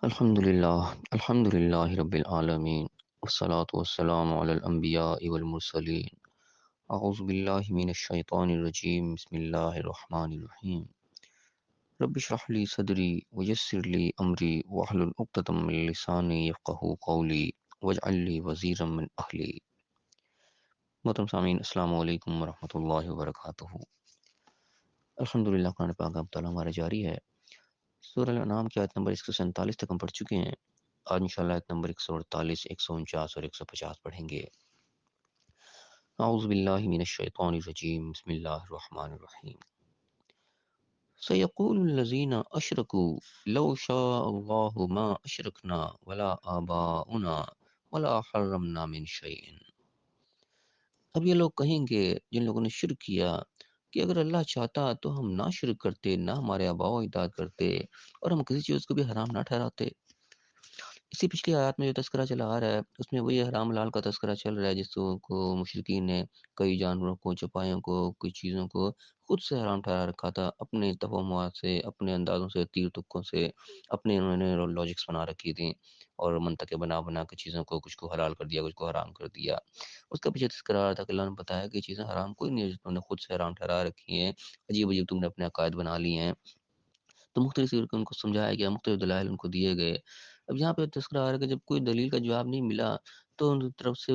الحمد للہ رب العالمین والصلاة والسلام علی الانبیاء والمرسلین اعوذ باللہ من الشیطان الرجیم بسم اللہ الرحمن الرحیم رب اشرح لی صدری ویسر لی امری واحلل عقدۃ من لسانی یفقہوا قولی واجعل لی وزیرا من اہلی۔ محترم سامعین، السلام علیکم ورحمۃ اللہ وبرکاتہ۔ الحمدللہ، قرآن پاک کا مطالعہ ہمارا جاری ہے۔ سورہ الانعام کی آیت نمبر 147 تک ہم پڑھ چکے ہیں۔ آج انشاءاللہ آیت نمبر 148، 149 اور 150 پڑھیں گے۔ اعوذ باللہ من الشیطان الرجیم، بسم اللہ الرحمن الرحیم۔ سیقول الذین اشرکوا لو شاء اللہ ما اشرکنا ولا آباؤنا ولا حرمنا من شیء۔ اب یہ لوگ کہیں گے جن لوگوں نے شرک کیا کہ اگر اللہ چاہتا تو ہم نہ شرک کرتے، نہ ہمارے آباء و اجداد کرتے، اور ہم کسی چیز کو بھی حرام نہ ٹھہراتے۔ اسی پچھلی آیات میں جو تذکرہ چلا آ رہا ہے اس میں وہی حرام حلال کا تذکرہ چل رہا ہے، جس کو مشرکین نے کئی جانوروں کو، چوپایوں کو، کئی چیزوں کو خود سے حرام ٹھہرا رکھا تھا، اپنے توہمات سے، اپنے اندازوں سے، تیر تکوں سے، اپنے انہوں نے لاجکس بنا رکھی تھیں اور منطقیں بنا بنا کے چیزوں کو کچھ کو حلال کر دیا، کچھ کو حرام کر دیا۔ اس کا پیچھے تذکرہ آ رہا تھا کہ اللہ نے بتایا کہ یہ چیزیں حرام کوئی نہیں ہے جو تم نے خود سے حرام ٹھہرا رکھی ہیں، عجیب عجیب تم نے اپنے عقائد بنا لی ہیں۔ تو مختلف طریقے ان کو سمجھایا گیا، مختلف دلائل ان کو دیے گئے۔ اب یہاں پہ تذکرہ آ رہا ہے کہ جب کوئی دلیل کا جواب نہیں ملا تو ان کی طرف سے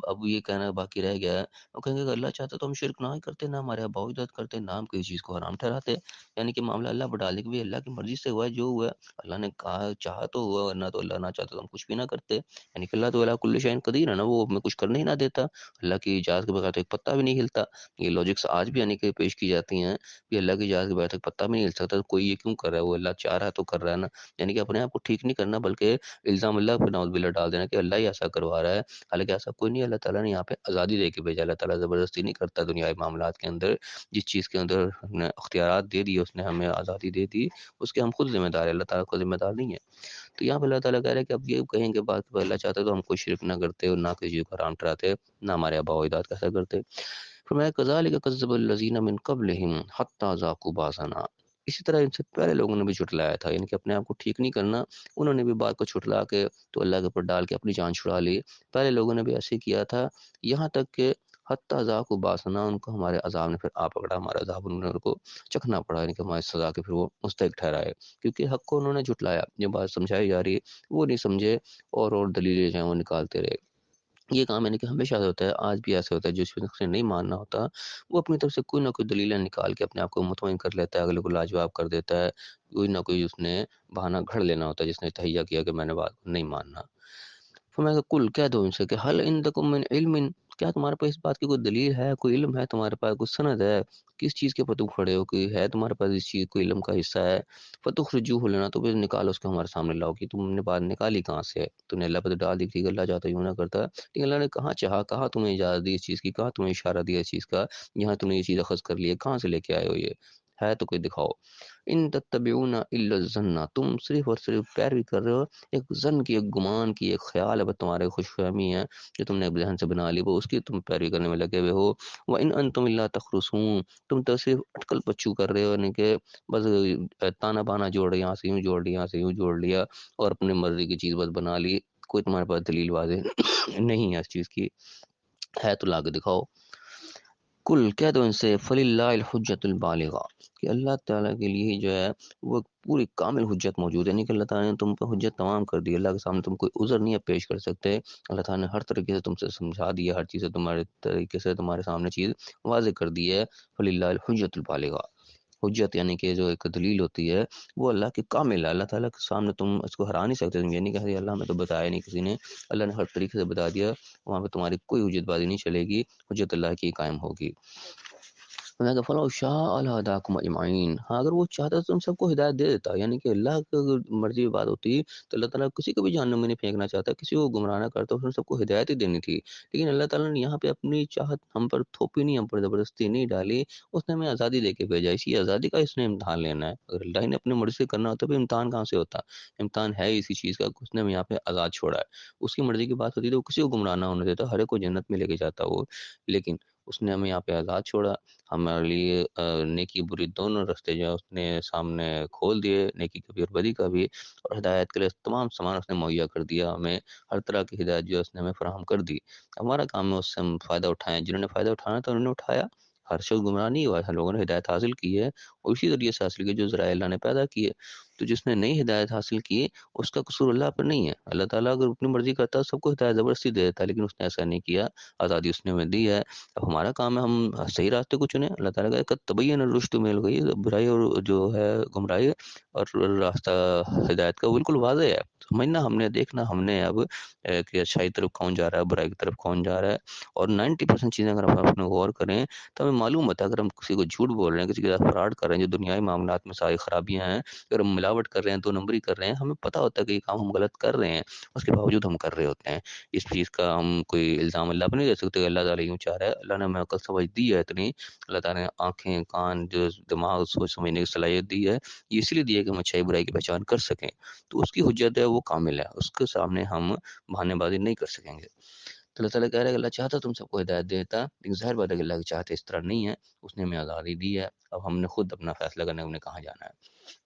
اب یہ کہنا باقی رہ گیا ہے، وہ کہیں گے کہ اللہ چاہتا تو ہم شرک نہ ہی کرتے، نہ ہمارے آباء و اجداد کرتے، نہ ہم کسی چیز کو حرام ٹھہراتے۔ یعنی کہ معاملہ اللہ پر ڈالے کہ بھی اللہ کی مرضی سے ہوا ہے، جو ہوا ہے اللہ نے کہا چاہا تو ہوا، ورنہ تو اللہ نہ چاہتا تو ہم کچھ بھی نہ کرتے۔ یعنی کہ اللہ تو علی کل شیء قدیر ہے نا، وہ ہمیں کچھ کرنے ہی نہ دیتا، اللہ کی اجازت کے بغیر تو ایک پتہ بھی نہیں ہلتا۔ یہ لاجکس آج بھی یعنی کہ پیش کی جاتی ہیں کہ اللہ کی اجازت کے بغیر تک پتہ بھی نہیں ہل سکتا، تو کوئی یہ کیوں کر رہا ہے؟ وہ اللہ چاہ رہا ہے تو کر رہا ہے نا۔ یعنی کہ اپنے آپ کو ٹھیک نہیں کرنا بلکہ الزام اللہ پہ نعوذ باللہ ڈال دینا کہ اللہ ہی ایسا کروا رہا ہے، حالانکہ ایسا کوئی نہیں۔ اللہ تعالیٰ نے یہاں پہ آزادی دے کے بھیجا، اللہ تعالیٰ زبردستی نہیں کرتا دنیائی معاملات کے اندر۔ جس چیز کے اندر نے اختیارات دے دیے، اس نے ہمیں آزادی دے دی، اس کے ہم خود ذمہ دار ہیں، اللہ تعالیٰ کو ذمہ دار نہیں ہے۔ تو یہاں پہ اللہ تعالیٰ کہہ رہے ہیں کہ اب یہ کہیں کہ بات اللہ چاہتا ہے تو ہم کوئی شرک نہ کرتے اور نہ کسی چیز کو حرام ٹھہراتے، نہ ہمارے آباء و اجداد کیسا کرتے۔ فرمایا کذالک کذب الذین من قبلہم حتی ذاقوا باسنا۔ اسی طرح ان سے پہلے لوگوں نے بھی جھٹلایا تھا، یعنی کہ اپنے آپ کو ٹھیک نہیں کرنا، انہوں نے بھی بات کو چھٹلا کے تو اللہ کے اوپر ڈال کے اپنی جان چھڑا لی۔ پہلے لوگوں نے بھی ایسے ہی کیا تھا، یہاں تک کہ حتی ذاقوا باسنا، ان کو ہمارے عذاب نے پھر آ پکڑا، ہمارا عذاب انہوں نے ان کو چکھنا پڑا، یعنی کہ ہماری سزا کے پھر وہ مستحق ٹھہرائے، کیونکہ حق کو انہوں نے جھٹلایا۔ یہ بات سمجھائی جا رہی ہے وہ نہیں سمجھے، اور دلیلیں جو ہیں وہ نکالتے رہے۔ یہ کام یعنی کہ ہمیشہ سے ہوتا ہے، آج بھی ایسے ہوتا ہے، جس شخص نے نہیں ماننا ہوتا وہ اپنی طرف سے کوئی نہ کوئی دلیلیں نکال کے اپنے آپ کو مطمئن کر لیتا ہے، اگلے کو لاجواب کر دیتا ہے، کوئی نہ کوئی اس نے بہانہ گھڑ لینا ہوتا ہے جس نے تہیہ کیا کہ میں نے بات کو نہیں ماننا۔ فرمایا کہ کل کہہ دو ان سے کہ حل عندکم من علم، کیا تمہارے پاس اس بات کی کوئی دلیل ہے، کوئی علم ہے تمہارے پاس، کوئی سند ہے، کس چیز کے پر تم کھڑے ہو، کوئی ہے تمہارے پاس اس چیز کوئی علم کا حصہ ہے، فتخرجوہ لنا، تو پھر نکالو اس کو ہمارے سامنے لاؤ کہ تم نے بات نکالی کہاں سے ہے، تم نے اللہ پہ تو ڈال دی تھی کہ اللہ چاہتا یوں نہ کرتا، لیکن اللہ نے کہاں چاہا، کہاں تمہیں اجازت دی اس چیز کی، کہاں تمہیں اشارہ دیا اس چیز کا، یہاں تم نے یہ چیز اخذ کر لی ہے، کہاں سے لے کے آئے ہو، یہ ہے تو کوئی دکھاؤ۔ ان تتبعون الا الظن، تم صرف اور صرف پیروی کر رہے ہو ایک ظن کی، ایک گمان کی، ایک خیال ہے، بس تمہارے خوش فہمی ہے جو تم نے ایک ذہن سے بنا لی، وہ اس کی تم پیروی کرنے میں لگے ہوئے ہو۔ وَإِنْ أَنْتُمْ إِلَّا تَخْرُصُونَ، تم تو صرف اٹکل پچو کر رہے ہو، یعنی کہ بس تانا بانا جوڑ رہے، یہاں سے یوں جوڑ لیا، یہاں سے یوں جوڑ لیا اور اپنی مرضی کی چیز بس بنا لی، کوئی تمہارے پاس دلیل واضح نہیں ہے اس چیز کی، ہے تو لا کے دکھاؤ۔ کل کہہ دو ان سے فللہ الحجت البالغہ، کہ اللہ تعالیٰ کے لیے جو ہے وہ پوری کامل حجت موجود ہے، نہیں کہ اللہ تعالیٰ نے تم پہ حجت تمام کر دی، اللہ کے سامنے تم کوئی عذر نہیں ہے پیش کر سکتے، اللہ تعالیٰ نے ہر طریقے سے تم سے سمجھا دیا، ہر چیز سے تمہارے طریقے سے تمہارے سامنے چیز واضح کر دی ہے۔ فللہ الحجت البالغہ، حجت یعنی کہ جو ایک دلیل ہوتی ہے وہ اللہ کی کامل ہے، اللہ تعالیٰ کے سامنے تم اس کو ہرا نہیں سکتے، تم یہ نہیں کہتے اللہ میں تو بتایا نہیں کسی نے، اللہ نے ہر طریقے سے بتا دیا، وہاں پہ تمہاری کوئی حجت بازی نہیں چلے گی، حجت اللہ کی قائم ہوگی۔ میں کہ فلاں شاء لہداکم اجمعین، ہاں اگر وہ چاہتا تو تم سب کو ہدایت دے دیتا، یعنی کہ اللہ کی اگر مرضی کی بات ہوتی تو اللہ تعالیٰ کسی کو بھی جہنم میں نہیں پھینکنا چاہتا، کسی کو گمراہ نہ کرتا، اس نے سب کو ہدایت ہی دینی تھی، لیکن اللہ تعالیٰ نے یہاں پہ اپنی چاہت ہم پر تھوپی نہیں، ہم پر زبردستی نہیں ڈالی، اس نے ہمیں آزادی دے کے بھیجا، اسی آزادی کا اس نے امتحان لینا ہے، اگر اللہ نے اپنی مرضی سے کرنا ہوتا تو امتحان کہاں سے ہوتا، امتحان ہے اسی چیز کا، اس نے ہمیں یہاں پہ آزاد چھوڑا ہے، اس کی مرضی کی بات ہوتی تو وہ کسی کو گمراہ نہ ہونے دیتا، ہر ایک کو جنت میں لے کے جاتا وہ، لیکن اس نے ہمیں یہاں پہ آزاد چھوڑا، ہمارے لیے نیکی بری دونوں راستے جو ہے اس نے سامنے کھول دیے، نیکی کا بھی اور بدی کا بھی، اور ہدایت کے لیے تمام سامان اس نے مہیا کر دیا، ہمیں ہر طرح کی ہدایت جو ہے اس نے ہمیں فراہم کر دی۔ ہمارا کام ہے اس سے ہم فائدہ اٹھائیں، جنہوں نے فائدہ اٹھانا تھا انہوں نے اٹھایا، ہر شخص گمراہ نہیں ہوا، ہر لوگوں نے ہدایت حاصل کی ہے، اور اسی ذریعے سے حاصل کی جو ذرائع اللہ نے پیدا کیے۔ تو جس نے نئی ہدایت حاصل کی اس کا قصور اللہ پر نہیں ہے، اللہ تعالیٰ اگر اپنی مرضی کرتا ہے سب کو ہدایت زبردستی دے دیتا ہے، لیکن اس نے ایسا نہیں کیا، آزادی اس نے ہمیں دی ہے۔ اب ہمارا کام ہے ہم صحیح راستے کو چنیں، اللہ تعالیٰ کا تبین الرشد من الغی، برائی اور جو ہے گمراہی اور راستہ ہدایت کا بالکل واضح ہے، سمجھنا ہم نے، دیکھنا ہم نے اب کہ اچھائی کی طرف کون جا رہا ہے، برائی کی طرف کون جا رہا ہے، اور 90% چیزیں اگر ہم اپنے غور کریں تو ہمیں معلوم ہوتا ہے اگر ہم کسی کو جھوٹ بول رہے ہیں، کسی کے ساتھ فراڈ کر رہے ہیں، جو دنیائی معاملات میں ساری خرابیاں ہیں، اگر ہم ملاوٹ کر رہے ہیں، دو نمبری کر رہے ہیں، ہمیں پتہ ہوتا ہے کہ یہ کام ہم غلط کر رہے ہیں، اس کے باوجود ہم کر رہے ہوتے ہیں۔ اس چیز کا ہم کوئی الزام اللہ پہ نہیں دے سکتے کہ اللہ تعالیٰ یوں چاہ رہا ہے، اللہ نے ہمیں عقل سمجھ دی ہے اتنی، اللہ تعالیٰ نے آنکھیں، کان، جو دماغ، سوچ سمجھنے کی صلاحیت دی ہے، یہ اس لیے دی ہے کہ ہم اچھائی برائی کی پہچان کر سکیں، تو اس کی حجت ہے وہ کامل ہے، اس کے سامنے ہم بہانے بازی نہیں کر سکیں گے۔ تو اللہ تعالیٰ کہہ رہا ہے کہ اللہ چاہتا تم سب کو ہدایت دیتا، لیکن ظاہر بات ہے کہ اللہ کی چاہتے اس طرح نہیں ہے، اس نے ہمیں آزادی دی ہے، اب ہم نے خود اپنا فیصلہ کرنا ہے انہیں کہاں جانا ہے۔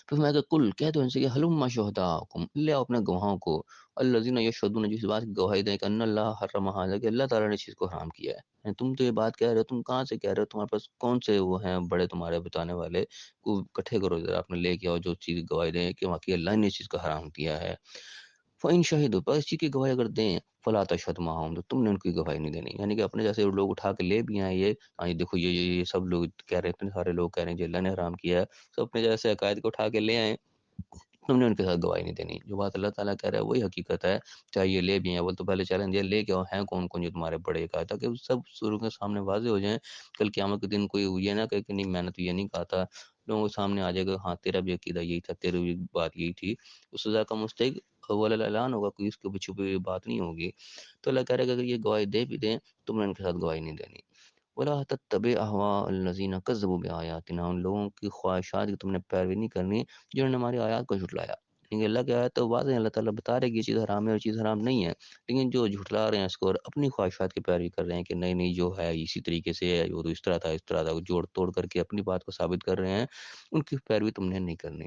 پھر میں کہ کل کہہ دو ان سے کہ حلم شہداءکم، لے آؤ اپنے گواہوں کو، الذین یشہدون، جس بات کی گواہی دیں کہ ان اللہ حرم ھذا، کہ اللہ تعالیٰ نے چیز کو حرام کیا ہے، یعنی تم تو یہ بات کہہ رہے ہو، تم کہاں سے کہہ رہے ہو، تمہارے پاس کون سے وہ ہیں بڑے تمہارے بتانے والے، کو اکٹھے کرو ذرا، اپنے لے کے آؤ جو چیز کی گواہی دیں کہ واقعی اللہ نے اس چیز کو حرام کیا ہے۔ فَإِن شَهِدُوا، بس اسی کی گواہی اگر دیں، فَلَا تَشْهَدْ مَعَهُمْ، تو تم نے ان کی گواہی نہیں دینی، یعنی کہ اپنے جیسے لوگ اٹھا کے لے بھی آئیں، یہ دیکھو یہ سب لوگ کہہ رہے ہیں، اتنے سارے لوگ کہہ رہے ہیں کہ اللہ نے حرام کیا ہے، سب اپنے جیسے عقائد کو اٹھا کے لے آئیں، تم نے ان کے ساتھ گواہی نہیں دینی، جو بات اللہ تعالیٰ کہہ رہا ہے وہی حقیقت ہے، چاہے یہ لے بھی ہیں، وہ تو پہلے چیلنج ہے، لے کے آؤ، ہیں کون کون جو تمہارے بڑے عقائد، تاکہ سب سوروں کے سامنے واضح ہو جائیں، کل قیامت کے دن کوئی یہ نہ کہے کہ نہیں میں نے تو یہ نہیں کہا تھا، لوگوں کے سامنے آ جائے گا ہاں تیرا بھی عقیدہ یہی تھا، تیری بھی بات یہی تھی، اس سزا کا مستحق اول اعلان ہوگا، کوئی اس کے پیچھے کوئی بات نہیں ہوگی۔ تو اللہ کہہ رہا ہے کہ اگر یہ گواہی دے بھی دیں، تم نے ان کے ساتھ گواہی نہیں دینی۔ وَلَا تَتَّبِعْ أَهْوَاءَ الَّذِينَ كَذَّبُوا بِآيَاتِنَا، ان لوگوں کی خواہشات کی تم نے پیروی نہیں کرنی جنہوں نے ہماری آیات کو جھٹلایا، کیونکہ اللہ کی آیات تو واضح ہے، اللہ تعالیٰ بتا رہے ہیں کہ یہ چیز حرام ہے اور چیز حرام نہیں ہے، لیکن جو جھٹلا رہے ہیں اس کو اور اپنی خواہشات کی پیروی کر رہے ہیں کہ نہیں نہیں جو ہے اسی طریقے سے ہے، وہ تو اس طرح تھا اس طرح تھا، جوڑ توڑ کر کے اپنی بات کو ثابت کر رہے ہیں، ان کی پیروی تم نے نہیں کرنی۔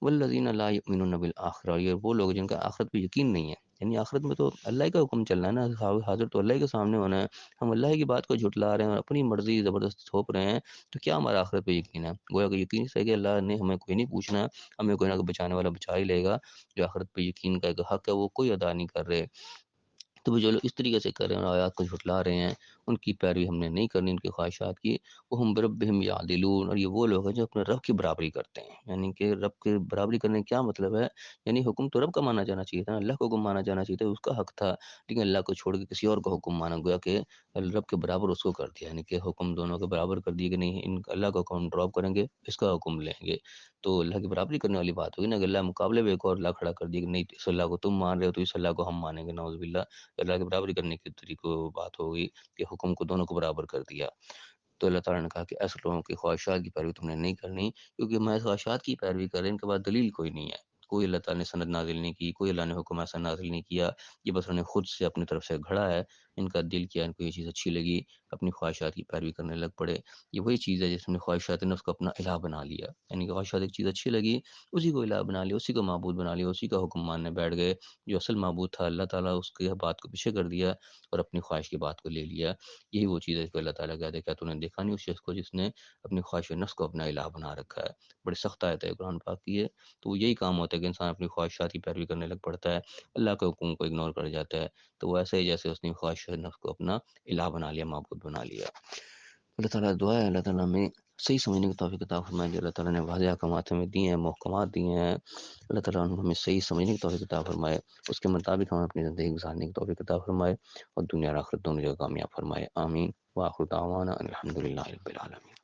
والذین لا یؤمنون بالآخرہ، یہ وہ لوگ جن کا آخرت پہ یقین نہیں ہے، یعنی آخرت میں تو اللہ ہی کا حکم چلنا ہے نا، حاضر تو اللہ ہی کے سامنے ہونا ہے، ہم اللہ کی بات کو جھٹلا رہے ہیں اور اپنی مرضی زبردست تھوپ رہے ہیں، تو کیا ہمارا آخرت پہ یقین ہے؟ گویا کہ یقین سے کہ اللہ نے ہمیں کوئی نہیں پوچھنا، ہمیں کوئی نہ کوئی بچانے والا بچا ہی لے گا، جو آخرت پہ یقین کا ایک حق ہے وہ کوئی ادا نہیں کر رہے۔ تو وہ جو لوگ اس طریقے سے کر رہے ہیں اور آیات کو جھٹلا رہے ہیں، ان کی پیروی ہم نے نہیں کرنی، ان کی خواہشات کی، وہ ہم بربہم یعدلون، اور یہ وہ لوگ ہیں جو اپنے رب کی برابری کرتے ہیں، یعنی کہ رب کی برابری کرنے کا کیا مطلب ہے، یعنی حکم تو رب کا مانا جانا چاہیے تھا، اللہ کا حکم مانا جانا چاہیے تھا، اس کا حق تھا، لیکن اللہ کو چھوڑ کے کسی اور کا حکم مانا، گویا کہ رب کے برابر اس کو کر دیا، یعنی کہ حکم دونوں کے برابر کر دیے کہ نہیں ان اللہ کا حکم ڈراپ کریں گے، اس کا حکم لیں گے، تو اللہ کی برابری کرنے والی بات ہوگی نا، کہ اللہ مقابلے میں ایک اور اللہ کھڑا کر دیا کہ نہیں اس اللہ کو تم مان رہے ہو تو اس اللہ کو ہم مانیں گے، نعوذ باللہ، اللہ کی برابری کرنے کے طریقوں بات ہوگی کہ حکم کو دونوں کو برابر کر دیا۔ تو اللہ تعالیٰ نے کہا کہ ایسے لوگوں کی خواہشات کی پیروی تم نے نہیں کرنی، کیونکہ میں خواہشات کی پیروی کر رہے ہیں، ان کے بعد دلیل کوئی نہیں ہے، کوئی اللہ تعالیٰ نے سند نازل نہیں کی، کوئی اللہ نے حکم ایسا نازل نہیں کیا، یہ بس انہوں نے خود سے اپنی طرف سے گھڑا ہے، ان کا دل کیا، ان کو یہ چیز اچھی لگی، اپنی خواہشات کی پیروی کرنے لگ پڑے، یہ وہی چیز ہے جس نے خواہشات نے اس کو اپنا الہ بنا لیا، یعنی کہ خواہشات ایک چیز اچھی لگی، اسی کو الہ بنا لیا، اسی کو معبود بنا لیا، اسی کا حکم ماننے بیٹھ گئے، جو اصل معبود تھا اللہ تعالیٰ اس کی بات کو پیچھے کر دیا اور اپنی خواہش کی بات کو لے لیا، یہی وہ چیز ہے کہ اللہ تعالیٰ کہتے ہیں کیا تو نے دیکھا نہیں اس شخص کو جس نے اپنی خواہش نفس کو اپنا الہ بنا رکھا ہے، بڑی سخت آیت ہے قرآن پاک کی ہے، تو وہ یہی کام ہوتا ہے کہ انسان اپنی خواہشات کی پیروی کرنے لگ پڑتا ہے، اللہ کے حکم کو اگنور کر جاتا ہے، تو وہ ایسے ہی جیسے اس نے خواہش نفس کو اپنا الہ بنا لیا، معبود بنا لیا۔ اللہ تعالیٰ دعا ہے اللہ تعالیٰ ہمیں صحیح سمجھنے کی توفیق عطا فرمائے، جو اللہ تعالیٰ نے واضح احکامات ہمیں دیے ہیں، محکمات دیے ہیں، اللہ تعالیٰ ہمیں صحیح سمجھنے کی توفیق عطا فرمائے، اس کے مطابق ہمیں اپنی زندگی گزارنے کی توفیق عطا فرمائے، اور دنیا اور آخرت دونوں جگہ کامیاب فرمائے، آمین، وآخر دعوانا ان الحمد للہ رب العالمین۔